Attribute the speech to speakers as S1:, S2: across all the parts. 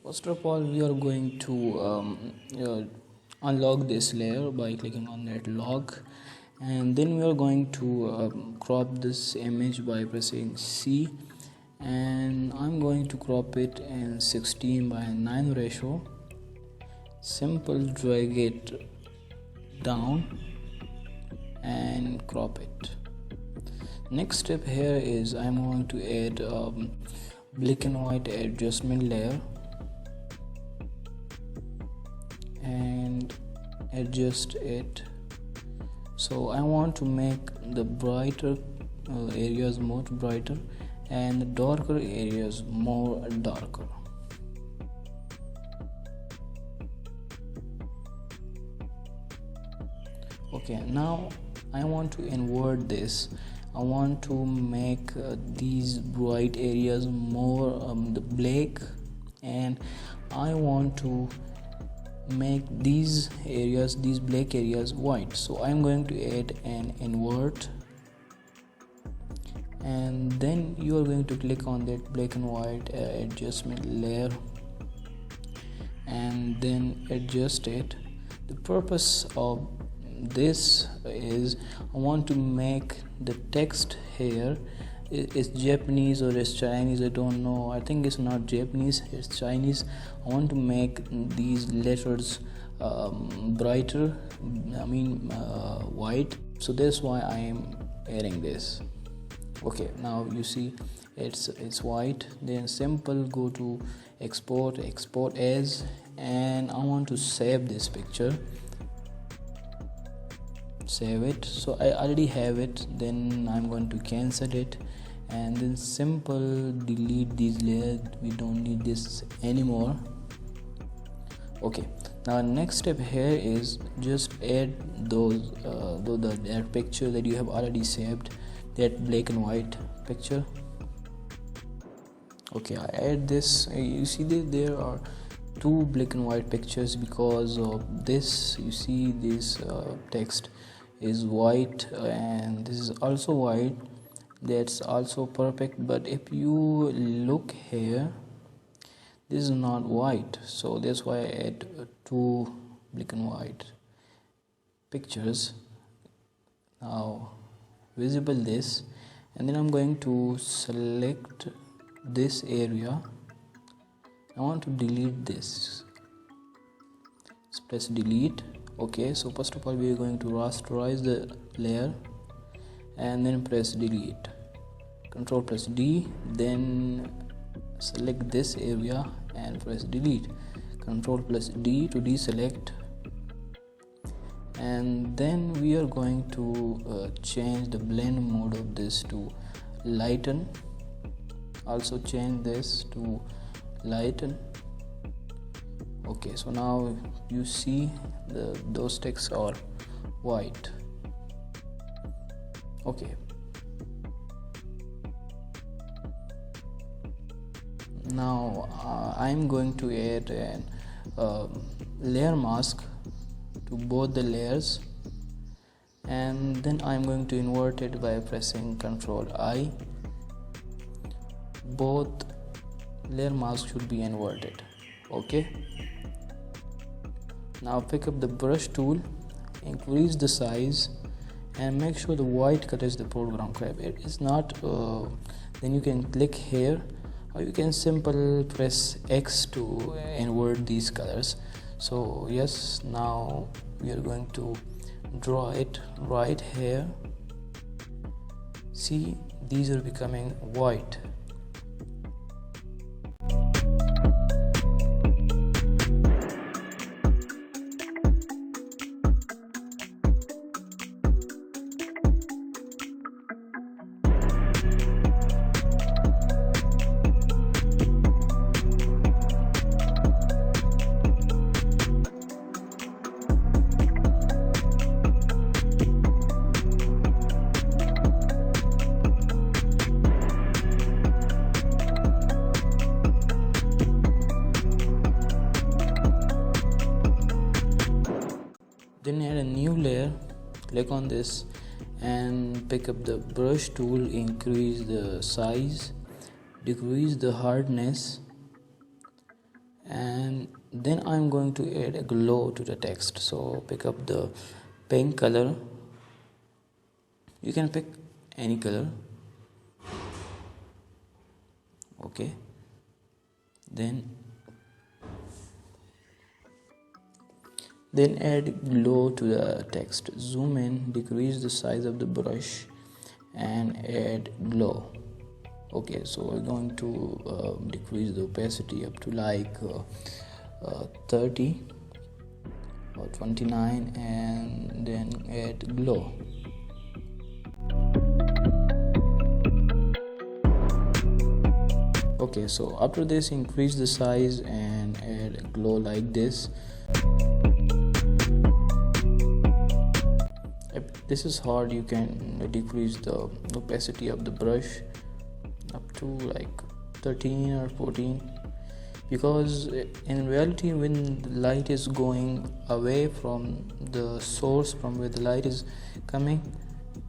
S1: First of all, we are going to unlock this layer by clicking on that lock, and then we are going to crop this image by pressing C, and I'm going to crop it in 16:9 ratio. Simple, drag it down and crop it. Next step here is I'm going to add black and white adjustment layer and adjust it. So I want to make the brighter areas more brighter and the darker areas more darker. Okay, now I want to invert this. I want to make these bright areas more the black, and I want to make these areas, these black areas, white. So I'm going to add an invert, and then you are going to click on that black and white adjustment layer and then adjust it. The purpose of this is I want to make the text here is Japanese or is Chinese, I don't know. I think it's not Japanese, it's Chinese. I want to make these letters brighter, white. So that's why I am adding this. Okay, now you see it's white. Then simple, go to export as, and I want to save this picture. Save it. So I already have it. Then I'm going to cancel it, and then simple delete these layers. We don't need this anymore. Okay, now next step here is just add those that picture that you have already saved, that black and white picture. Okay, I add this. You see that there are two black and white pictures because of this. You see this text is white and this is also white. That's also perfect, but if you look here, this is not white, so that's why I add two black and white pictures. Now visible this, and then I'm going to select this area. I want to delete this. Let's press delete. Okay, so first of all we are going to rasterize the layer and then press delete. Control press D, then select this area and press delete. Control plus D to deselect, and then we are going to change the blend mode of this to lighten. Also change this to lighten. Okay, so now you see those texts are white. Okay, now I'm going to add a layer mask to both the layers, and then I'm going to invert it by pressing Ctrl I. Both layer masks should be inverted. Okay, now pick up the brush tool, increase the size, and make sure the white color is the foreground color. If it is not, then you can click here, or you can simply press X to invert these colors. So yes, now we are going to draw it right here. See, these are becoming white. Then add a new layer, click on this and pick up the brush tool, increase the size, decrease the hardness, and then I'm going to add a glow to the text. So pick up the pink color, you can pick any color, okay. Then add glow to the text. Zoom in, decrease the size of the brush and add glow. Okay, so we're going to decrease the opacity up to like 30 or 29 and then add glow. Okay, so after this, increase the size and add glow like this. If this is hard, you can decrease the opacity of the brush up to like 13 or 14, because in reality when the light is going away from the source from where the light is coming,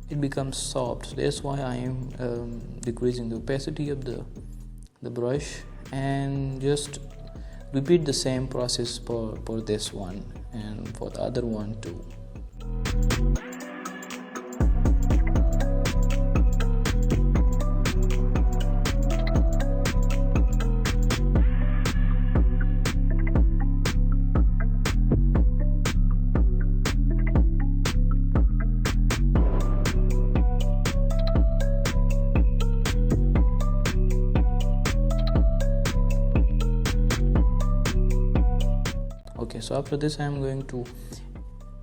S1: it becomes soft. So that's why I am decreasing the opacity of the brush, and just repeat the same process for this one and for the other one too. Okay, so after this I am going to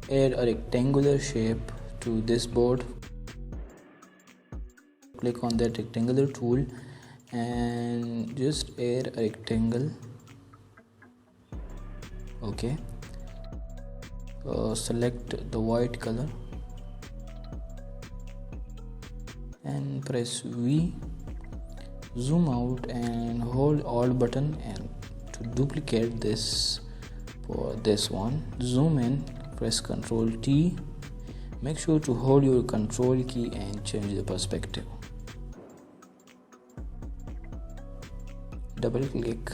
S1: add a rectangular shape to this board. Click on that rectangular tool and just add a rectangle. Okay, select the white color and press V, zoom out and hold Alt button and to duplicate this. For this one, zoom in, press Ctrl T, make sure to hold your Control key and change the perspective. Double click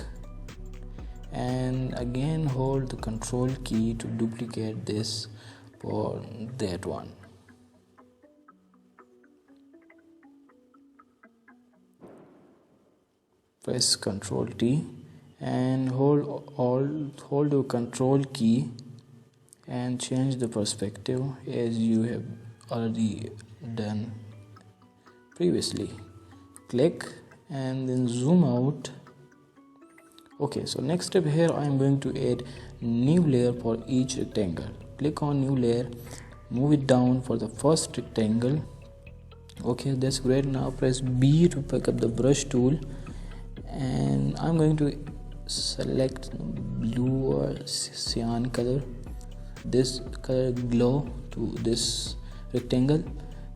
S1: and again hold the Control key to duplicate this for that one. Press Ctrl T and hold your Control key and change the perspective as you have already done previously. Click and then zoom out. Okay, so next step here, I am going to add new layer for each rectangle. Click on new layer, move it down for the first rectangle. Okay, that's great. Now press B to pick up the brush tool, and I'm going to select blue or cyan color, this color glow to this rectangle.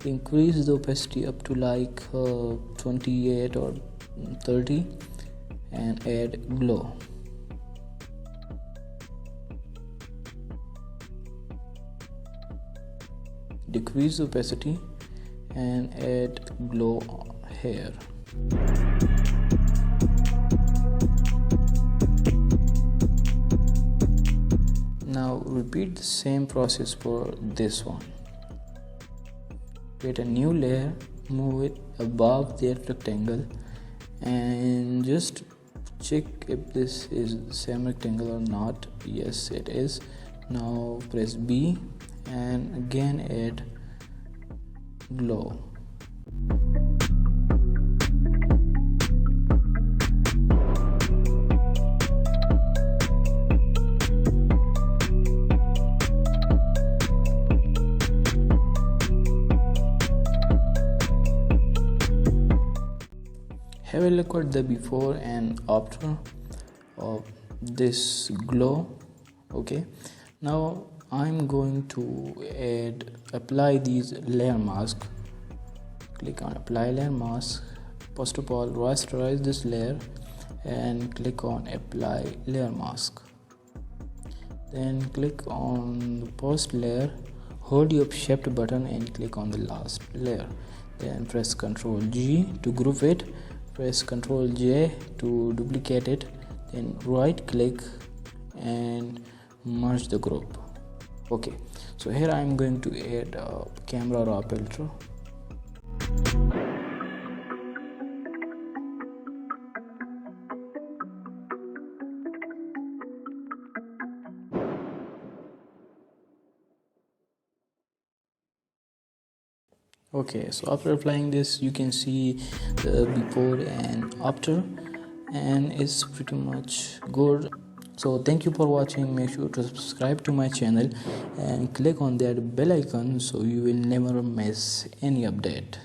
S1: Increase the opacity up to like 28 or 30 and add glow. Decrease the opacity and add glow here. Now repeat the same process for this one. Create a new layer, move it above that rectangle and just check if this is the same rectangle or not. Yes, it is. Now press B and again add glow. Have a look at the before and after of this glow. Okay, now I'm going to apply these layer mask. Click on apply layer mask. First of all, rasterize this layer and click on apply layer mask. Then click on the first layer, hold your shift button and click on the last layer. Then press Ctrl G to group it. Press Ctrl J to duplicate it. then right click and merge the group. Okay, so here I am going to add a camera raw filter. Okay, so after applying this, you can see the before and after, and it's pretty much good. So thank you for watching. Make sure to subscribe to my channel and click on that bell icon so you will never miss any update.